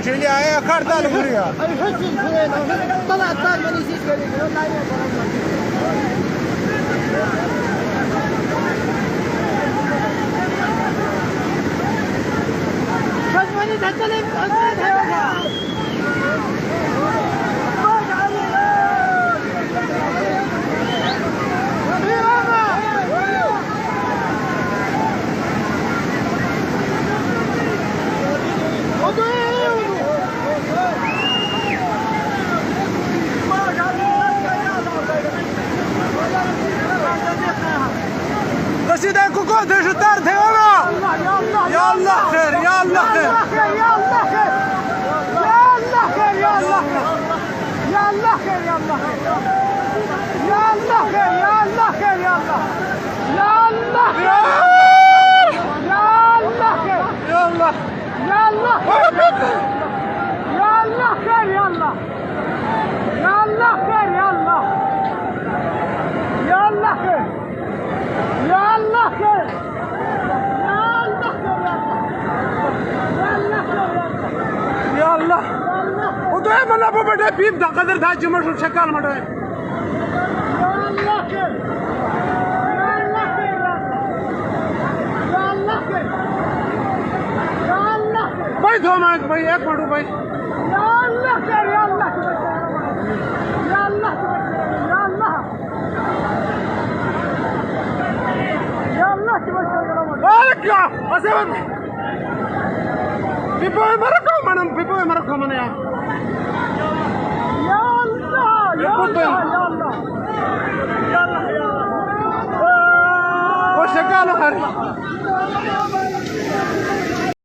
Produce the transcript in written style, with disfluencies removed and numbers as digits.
شيلي يا كاردال buraya. Ay hepsini şuraya طلعت بعد ما نسيت شزمني تتكلم قصيدة كوكو تجدار ثيونا يا الله خير يا الله خير يا الله خير يا الله خير يا الله خير يا الله خير يا الله خير يا الله خير يا الله يا الله خير يا الله خير يا الله يا الله خير يا الله خير يا الله يا الله خير يا الله يا الله خير يا الله خير يا الله ودائما من ابو بدا بيب دا قدر دا جمع شكل مدوي يا الله خير يا الله خير يا الله خير يا الله خير भाई दो minute भाई एक मिनट भाई يا الله خير يا الله يا الله يا الله يا الله مالك يا اسيب بيبوي مركو منم بيبوي مركو من يا يا الله يا الله يا الله يا الله يا الله وشكاله خير